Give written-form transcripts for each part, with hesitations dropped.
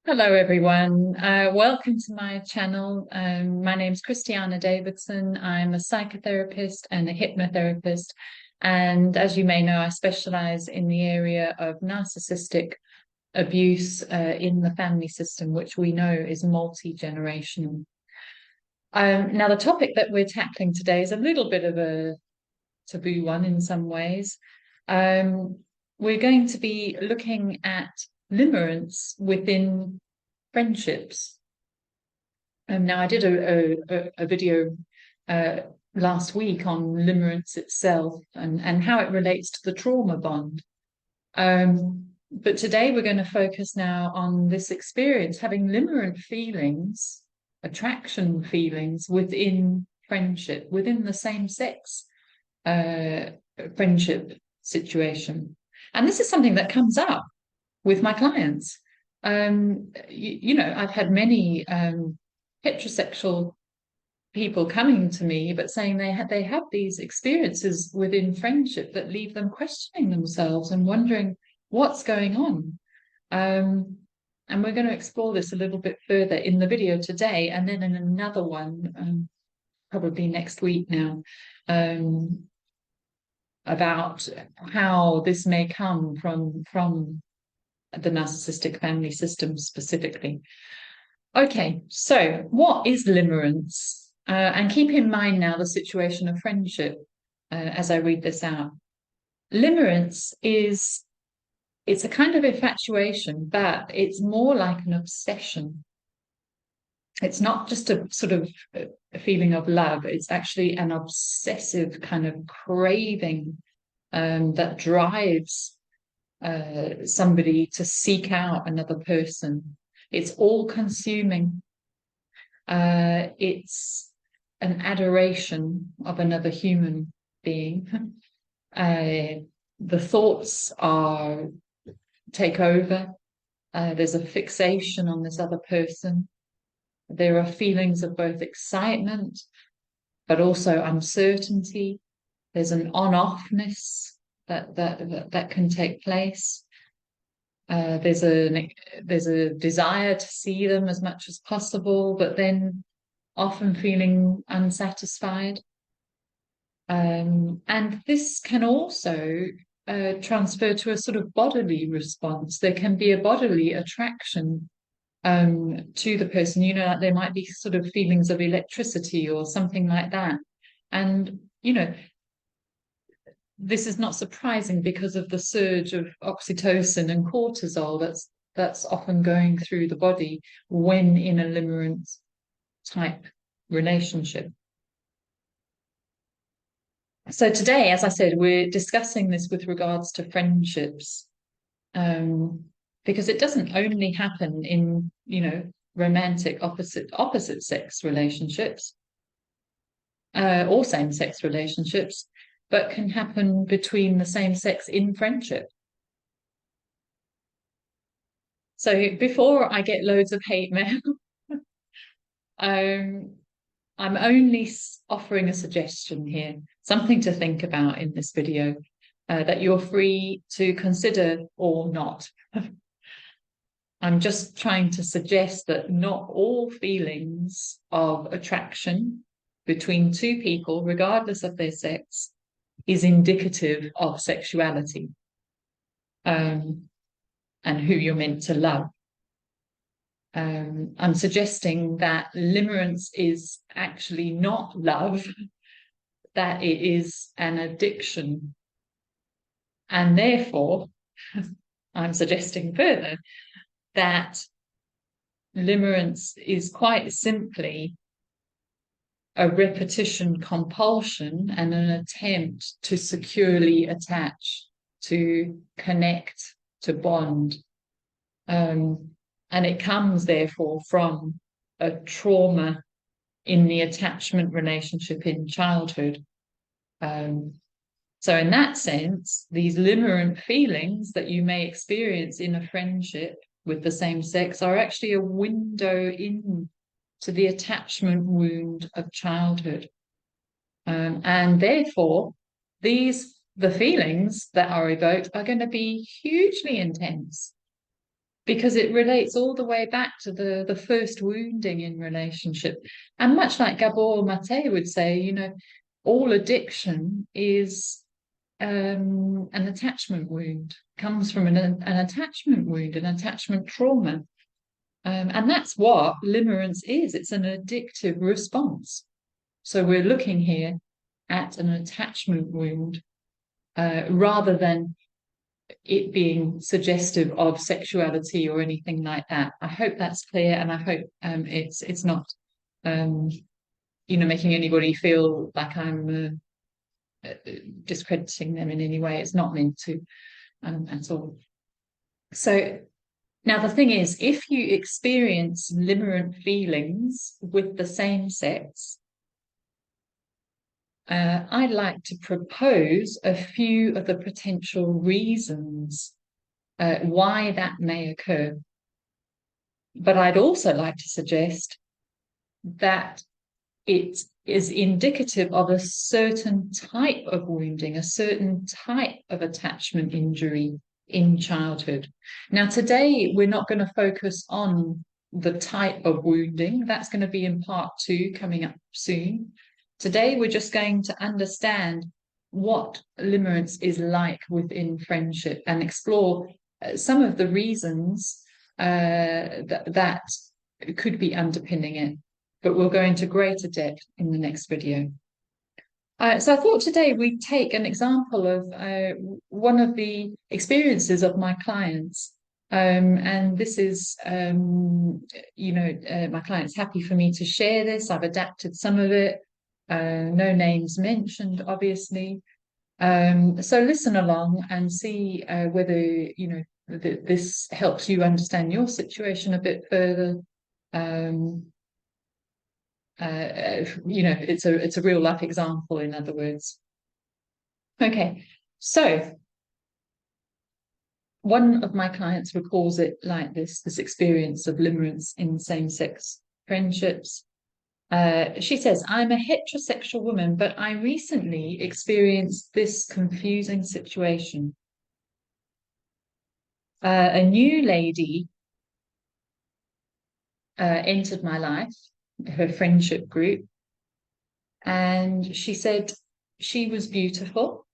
Hello, everyone. Welcome to my channel. My name is Christiana Davidson. I'm a psychotherapist and a hypnotherapist. And as you may know, I specialize in the area of narcissistic abuse in the family system, which we know is multi-generational. Now, the topic that we're tackling today is a little bit of a taboo one in some ways. We're going to be looking at limerence within friendships. Now, I did a video last week on limerence itself and how it relates to the trauma bond. But today we're going to focus now on this experience, having limerent feelings, attraction feelings within friendship, within the same sex friendship situation. And this is something that comes up with my clients. I've had many heterosexual people coming to me, but saying they have these experiences within friendship that leave them questioning themselves and wondering what's going on. And we're going to explore this a little bit further in the video today, and then in another one, probably next week now, about how this may come from the narcissistic family system specifically. Okay, so what is limerence? And keep in mind now the situation of friendship as I read this out. Limerence it's a kind of infatuation, but it's more like an obsession. It's not just a sort of a feeling of love. It's actually an obsessive kind of craving that drives somebody to seek out another person. It's all consuming. It's an adoration of another human being. The thoughts take over. There's a fixation on this other person. There are feelings of both excitement, but also uncertainty. There's an on-offness that can take place. There's a desire to see them as much as possible, but then often feeling unsatisfied. And this can also transfer to a sort of bodily response. There can be a bodily attraction to the person. Like there might be sort of feelings of electricity or something like that. And this is not surprising because of the surge of oxytocin and cortisol that's often going through the body when in a limerent type relationship. So today, as I said, we're discussing this with regards to friendships, because it doesn't only happen in, romantic opposite sex relationships or same sex relationships, but can happen between the same sex in friendship. So before I get loads of hate mail, I'm only offering a suggestion here, something to think about in this video, that you're free to consider or not. I'm just trying to suggest that not all feelings of attraction between two people, regardless of their sex, is indicative of sexuality and who you're meant to love. I'm suggesting that limerence is actually not love, that it is an addiction. And therefore, I'm suggesting further that limerence is quite simply a repetition compulsion and an attempt to securely attach, to connect, to bond. And it comes, therefore, from a trauma in the attachment relationship in childhood. So in that sense, these limerent feelings that you may experience in a friendship with the same sex are actually a window in to the attachment wound of childhood. And therefore, the feelings that are evoked are going to be hugely intense. because it relates all the way back to the first wounding in relationship. And much like Gabor Mate would say, you know, all addiction is an attachment wound, comes from an attachment wound, an attachment trauma. And that's what limerence is. It's an addictive response. So we're looking here at an attachment wound rather than it being suggestive of sexuality or anything like that. I hope that's clear, and I hope it's not you know, making anybody feel like I'm discrediting them in any way. It's not meant to at all. So now the thing is, if you experience limerent feelings with the same sex, I'd like to propose a few of the potential reasons why that may occur. But I'd also like to suggest that it is indicative of a certain type of wounding, a certain type of attachment injury in childhood. Now, today, we're not going to focus on the type of wounding. That's going to be in part 2 coming up soon. Today, we're just going to understand what limerence is like within friendship and explore some of the reasons that could be underpinning it. But we'll go into greater depth in the next video. So I thought today we'd take an example of one of the experiences of my clients. And this is, you know, my client's happy for me to share this. I've adapted some of it. No names mentioned, obviously. So listen along and see whether, you know, this helps you understand your situation a bit further. You know, it's a real life example, in other words. Okay, so one of my clients recalls it like this experience of limerence in same-sex friendships. She says, I'm a heterosexual woman, but I recently experienced this confusing situation. A new lady entered my life, her friendship group, and she said she was beautiful.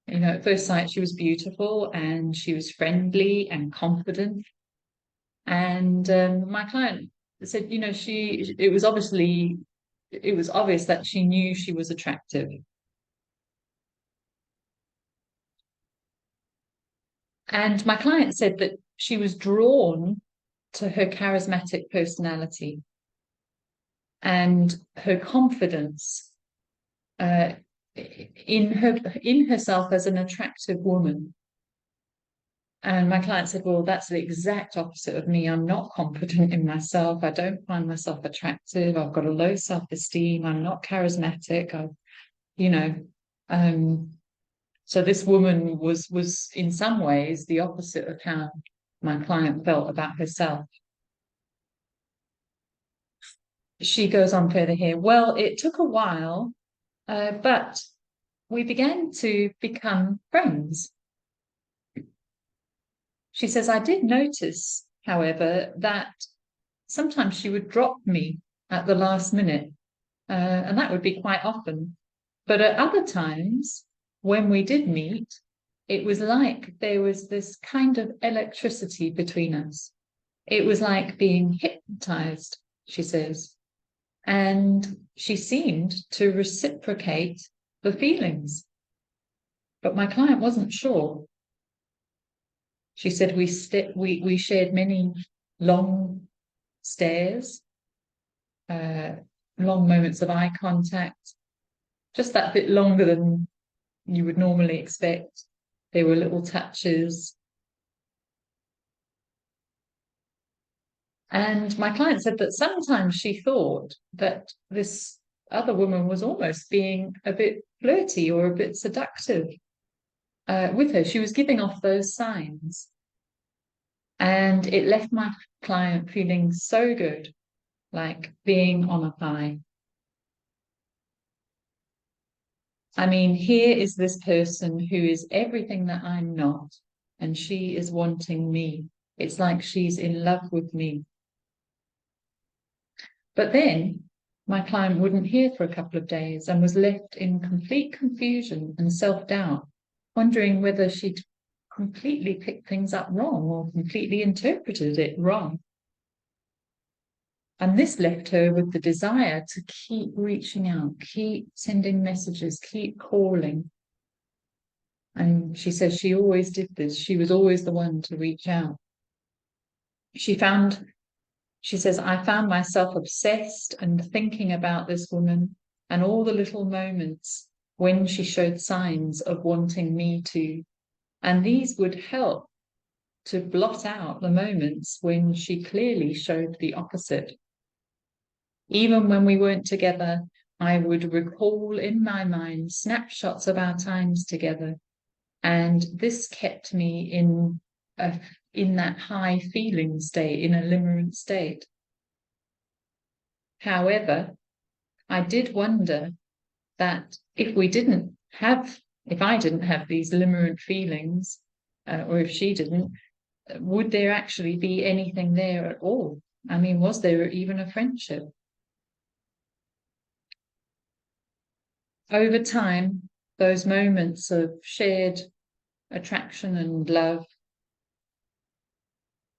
You know, at first sight, she was beautiful and she was friendly and confident. And my client said, you know, it was obvious that she knew she was attractive. And my client said that she was drawn to her charismatic personality and her confidence in herself as an attractive woman. And my client said, well, that's the exact opposite of me. I'm not confident in myself. I don't find myself attractive. I've got a low self-esteem. I'm not charismatic. You know, so this woman was in some ways the opposite of how my client felt about herself. She goes on further here. Well, it took a while, but we began to become friends. She says, I did notice, however, that sometimes she would drop me at the last minute, and that would be quite often. But at other times, when we did meet, it was like there was this kind of electricity between us. It was like being hypnotized, she says. And she seemed to reciprocate the feelings. But my client wasn't sure. She said we shared many long stares, long moments of eye contact, just that bit longer than you would normally expect. There were little touches. And my client said that sometimes she thought that this other woman was almost being a bit flirty or a bit seductive with her. She was giving off those signs. And it left my client feeling so good, like being on a high. I mean, here is this person who is everything that I'm not, and she is wanting me It's like she's in love with me. But then my client wouldn't hear for a couple of days and was left in complete confusion and self-doubt, wondering whether she'd completely picked things up wrong or completely interpreted it wrong. And this left her with the desire to keep reaching out, keep sending messages, keep calling. And she says she always did this. She was always the one to reach out. She says, I found myself obsessed and thinking about this woman and all the little moments when she showed signs of wanting me to. And these would help to blot out the moments when she clearly showed the opposite. Even when we weren't together, I would recall in my mind snapshots of our times together. And this kept me in that high feeling state, in a limerent state. However, I did wonder that if I didn't have these limerent feelings, or if she didn't, would there actually be anything there at all? I mean, was there even a friendship? Over time, those moments of shared attraction and love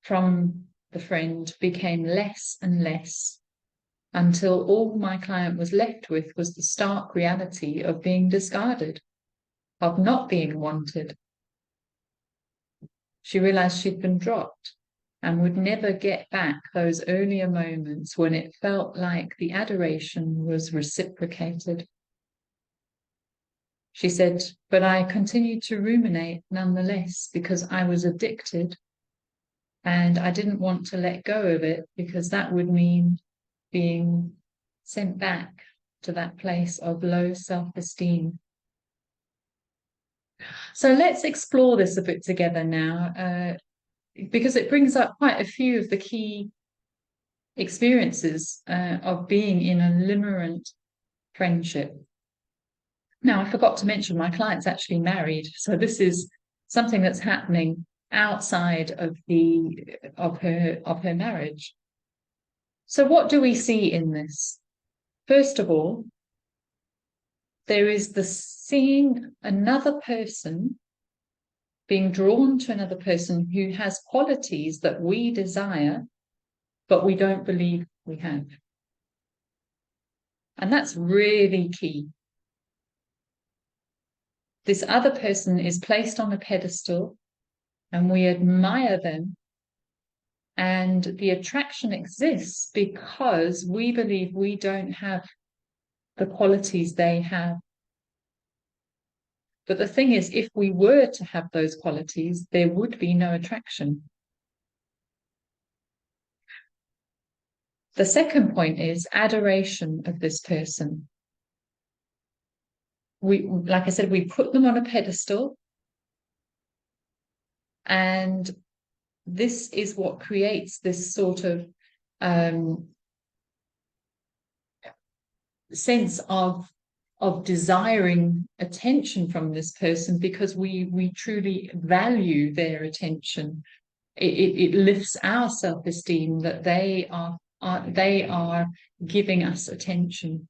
from the friend became less and less, until all my client was left with was the stark reality of being discarded, of not being wanted. She realized she'd been dropped and would never get back those earlier moments when it felt like the adoration was reciprocated. She said, but I continued to ruminate nonetheless because I was addicted and I didn't want to let go of it because that would mean being sent back to that place of low self-esteem. So let's explore this a bit together now, because it brings up quite a few of the key experiences of being in a limerent friendship. Now, I forgot to mention my client's actually married, so this is something that's happening outside of her marriage. So what do we see in this? First of all, there is the seeing another person, being drawn to another person who has qualities that we desire, but we don't believe we have. And that's really key. This other person is placed on a pedestal and we admire them. And the attraction exists because we believe we don't have the qualities they have. But the thing is, if we were to have those qualities, there would be no attraction. The second point is adoration of this person. Like I said, we put them on a pedestal, and this is what creates this sort of sense of desiring attention from this person because we truly value their attention. It lifts our self-esteem that they are giving us attention.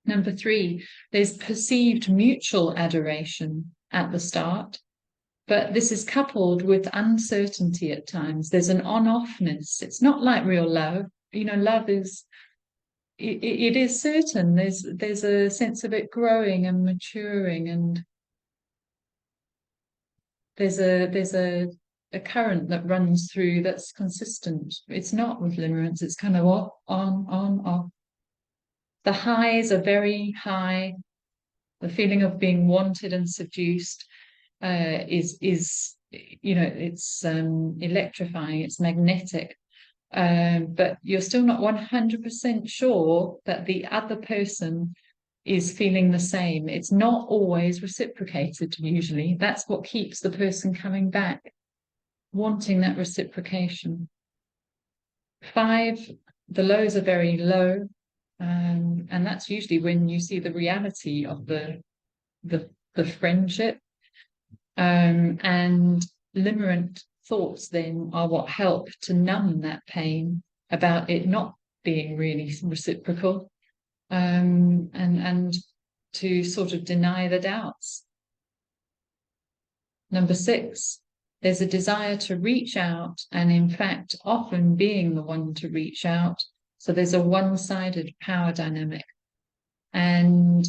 Number 3, there's perceived mutual adoration at the start, but this is coupled with uncertainty at times. There's an on-offness. It's not like real love. Love is, it is certain. There's a sense of it growing and maturing, and there's a current that runs through that's consistent. It's not with limerence. It's kind of off, on, off. The highs are very high. The feeling of being wanted and seduced is it's electrifying. It's magnetic. But you're still not 100% sure that the other person is feeling the same. It's not always reciprocated, usually. That's what keeps the person coming back, wanting that reciprocation. 5, the lows are very low, and that's usually when you see the reality of the friendship. And limerent thoughts then are what help to numb that pain about it not being really reciprocal, and to sort of deny the doubts. Number 6, there's a desire to reach out, and in fact, often being the one to reach out. So there's a one-sided power dynamic. And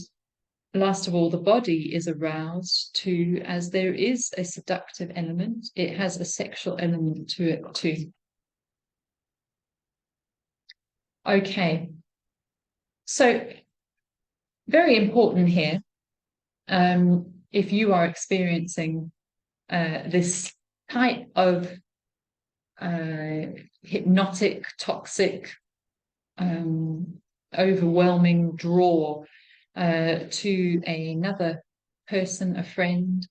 last of all, the body is aroused too, as there is a seductive element. It has a sexual element to it too. Okay. So very important here, if you are experiencing this type of hypnotic, toxic, overwhelming draw to another person, a friend,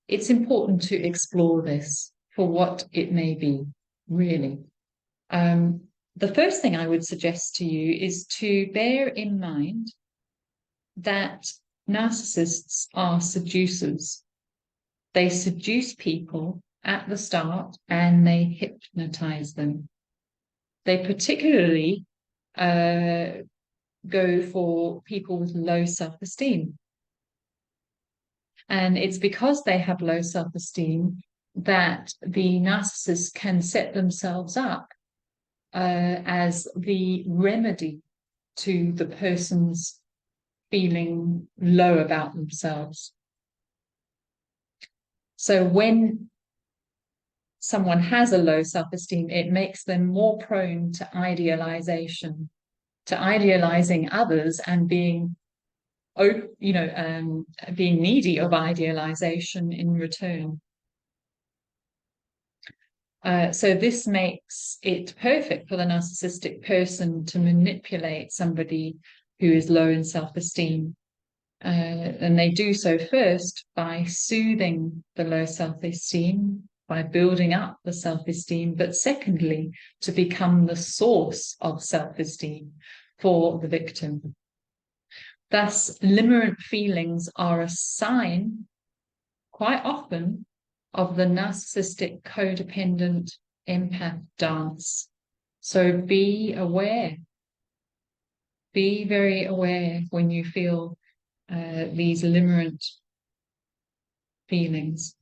it's important to explore this for what it may be, really. The first thing I would suggest to you is to bear in mind that narcissists are seducers. They seduce people at the start and they hypnotize them. They particularly go for people with low self-esteem. And it's because they have low self-esteem that the narcissist can set themselves up as the remedy to the person's feeling low about themselves. So when someone has a low self-esteem, it makes them more prone to idealization, to idealizing others and being, being needy of idealization in return. So this makes it perfect for the narcissistic person to manipulate somebody who is low in self-esteem. And they do so first by soothing the low self-esteem, by building up the self-esteem, but secondly, to become the source of self-esteem for the victim. Thus, limerent feelings are a sign, quite often, of the narcissistic codependent empath dance. So be aware. Be very aware when you feel these limerent feelings.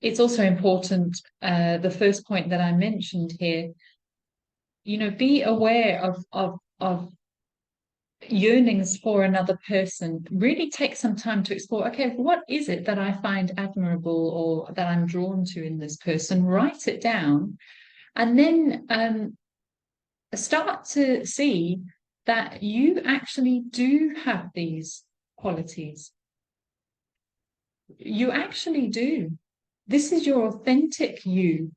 It's also important, the first point that I mentioned here, be aware of yearnings for another person. Really take some time to explore, okay, what is it that I find admirable or that I'm drawn to in this person? Write it down, and then start to see that you actually do have these qualities. You actually do. This is your authentic you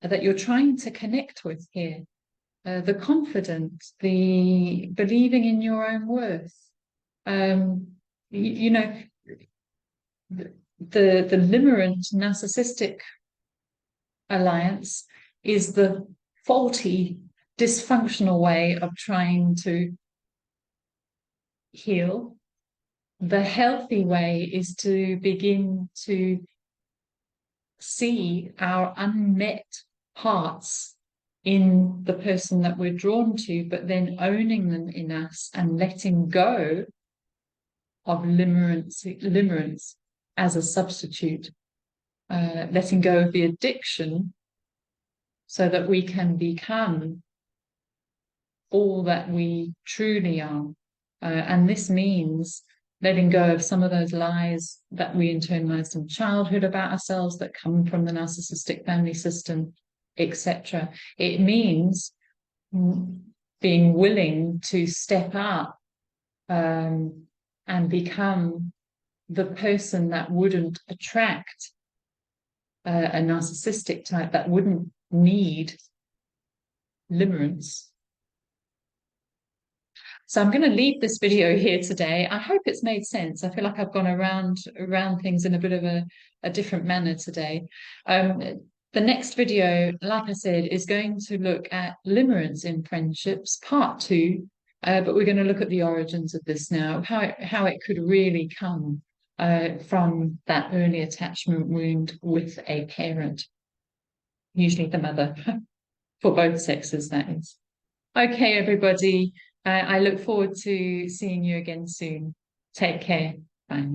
that you're trying to connect with here. The confidence, the believing in your own worth. The limerent narcissistic alliance is the faulty, dysfunctional way of trying to heal. The healthy way is to begin to see our unmet parts in the person that we're drawn to, but then owning them in us and letting go of limerence as a substitute, letting go of the addiction so that we can become all that we truly are. And this means letting go of some of those lies that we internalized in childhood about ourselves that come from the narcissistic family system, etc. It means being willing to step up and become the person that wouldn't attract a narcissistic type, that wouldn't need limerence. So I'm going to leave this video here today. I hope it's made sense. I feel like I've gone around things in a bit of a different manner today. The next video, like I said, is going to look at limerence in friendships, part 2, But we're going to look at the origins of this now, how it could really come from that early attachment wound with a parent, usually the mother, for both sexes, that is. Okay, everybody. I look forward to seeing you again soon. Take care. Bye.